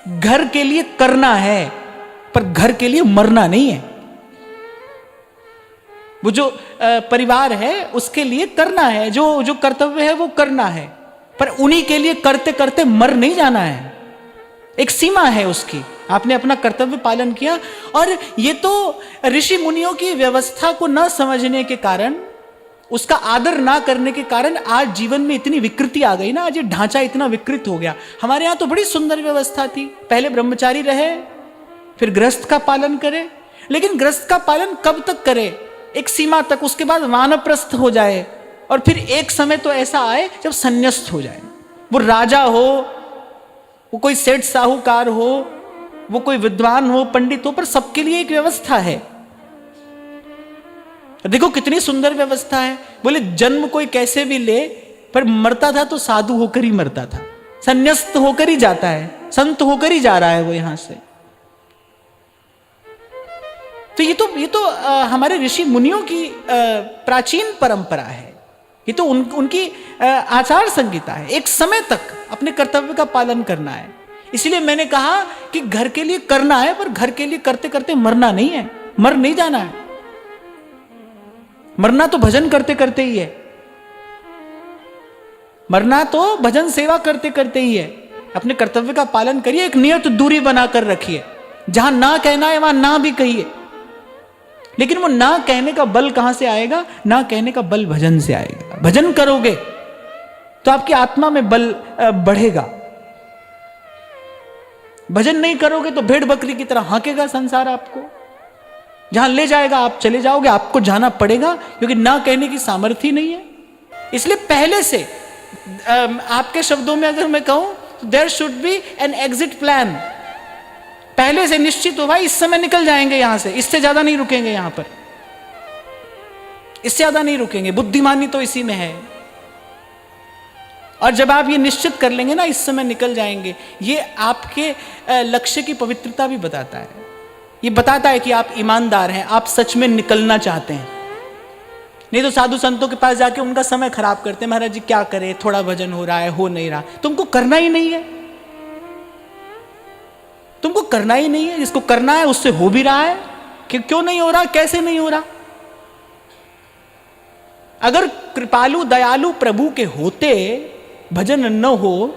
घर के लिए करना है, पर घर के लिए मरना नहीं है। वो जो परिवार है उसके लिए करना है, जो कर्तव्य है वो करना है, पर उन्हीं के लिए करते करते मर नहीं जाना है। एक सीमा है उसकी। आपने अपना कर्तव्य पालन किया, और ये तो ऋषि मुनियों की व्यवस्था को न समझने के कारण, उसका आदर ना करने के कारण आज जीवन में इतनी विकृति आ गई ना। आज ये ढांचा इतना विकृत हो गया। हमारे यहां तो बड़ी सुंदर व्यवस्था थी, पहले ब्रह्मचारी रहे, फिर गृहस्थ का पालन करे। लेकिन गृहस्थ का पालन कब तक करे? एक सीमा तक, उसके बाद वानप्रस्थ हो जाए, और फिर एक समय तो ऐसा आए जब संन्यास्त हो जाए। वो राजा हो, वो कोई सेठ साहूकार हो, वो कोई विद्वान हो, पंडित हो, पर सबके लिए एक व्यवस्था है। देखो कितनी सुंदर व्यवस्था है। बोले जन्म कोई कैसे भी ले, पर मरता था तो साधु होकर ही मरता था, संन्यास्त होकर ही जाता है, संत होकर ही जा रहा है वो यहां से। तो ये तो हमारे ऋषि मुनियों की प्राचीन परंपरा है। ये तो उनकी आचार संहिता है। एक समय तक अपने कर्तव्य का पालन करना है। इसलिए मैंने कहा कि घर के लिए करना है, पर घर के लिए करते करते मरना नहीं है, मर नहीं जाना है। मरना तो भजन करते करते ही है, मरना तो भजन सेवा करते करते ही है। अपने कर्तव्य का पालन करिए, एक नियत दूरी बनाकर रखिए। जहां ना कहना है वहां ना भी कहिए, लेकिन वो ना कहने का बल कहां से आएगा? ना कहने का बल भजन से आएगा। भजन करोगे तो आपकी आत्मा में बल बढ़ेगा। भजन नहीं करोगे तो भेड़ बकरी की तरह हांकेगा संसार आपको। जहां ले जाएगा आप चले जाओगे, आपको जाना पड़ेगा, क्योंकि ना कहने की सामर्थ्य नहीं है। इसलिए पहले से आपके शब्दों में अगर मैं कहूं, there should be an exit plan. पहले से निश्चित हो, भाई इस समय निकल जाएंगे यहां से, इससे ज्यादा नहीं रुकेंगे यहां पर, इससे ज्यादा नहीं रुकेंगे। बुद्धिमानी तो इसी में है। और जब आप ये निश्चित कर लेंगे ना, इस समय निकल जाएंगे, ये आपके लक्ष्य की पवित्रता भी बताता है। ये बताता है कि आप ईमानदार हैं, आप सच में निकलना चाहते हैं। नहीं तो साधु संतों के पास जाके उनका समय खराब करते हैं। महाराज जी क्या करें, थोड़ा भजन हो रहा है, हो नहीं रहा। तुमको करना ही नहीं है, तुमको करना ही नहीं है। जिसको करना है उससे हो भी रहा है, कि क्यों नहीं हो रहा, कैसे नहीं हो रहा। अगर कृपालु दयालु प्रभु के होते भजन न हो,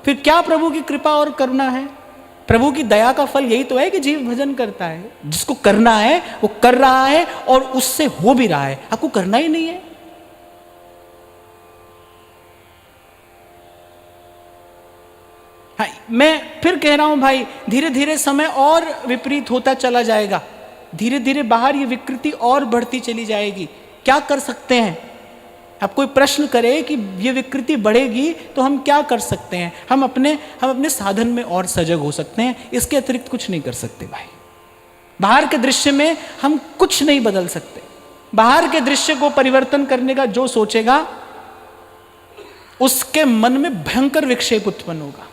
फिर क्या प्रभु की कृपा और करुणा है? प्रभु की दया का फल यही तो है कि जीव भजन करता है। जिसको करना है वो कर रहा है, और उससे हो भी रहा है। आपको करना ही नहीं है। हाँ, मैं फिर कह रहा हूं भाई, धीरे धीरे समय और विपरीत होता चला जाएगा। धीरे धीरे बाहर ये विकृति और बढ़ती चली जाएगी। क्या कर सकते हैं? अब कोई प्रश्न करे कि ये विकृति बढ़ेगी तो हम क्या कर सकते हैं? हम अपने साधन में और सजग हो सकते हैं। इसके अतिरिक्त कुछ नहीं कर सकते भाई। बाहर के दृश्य में हम कुछ नहीं बदल सकते। बाहर के दृश्य को परिवर्तन करने का जो सोचेगा, उसके मन में भयंकर विक्षेप उत्पन्न होगा।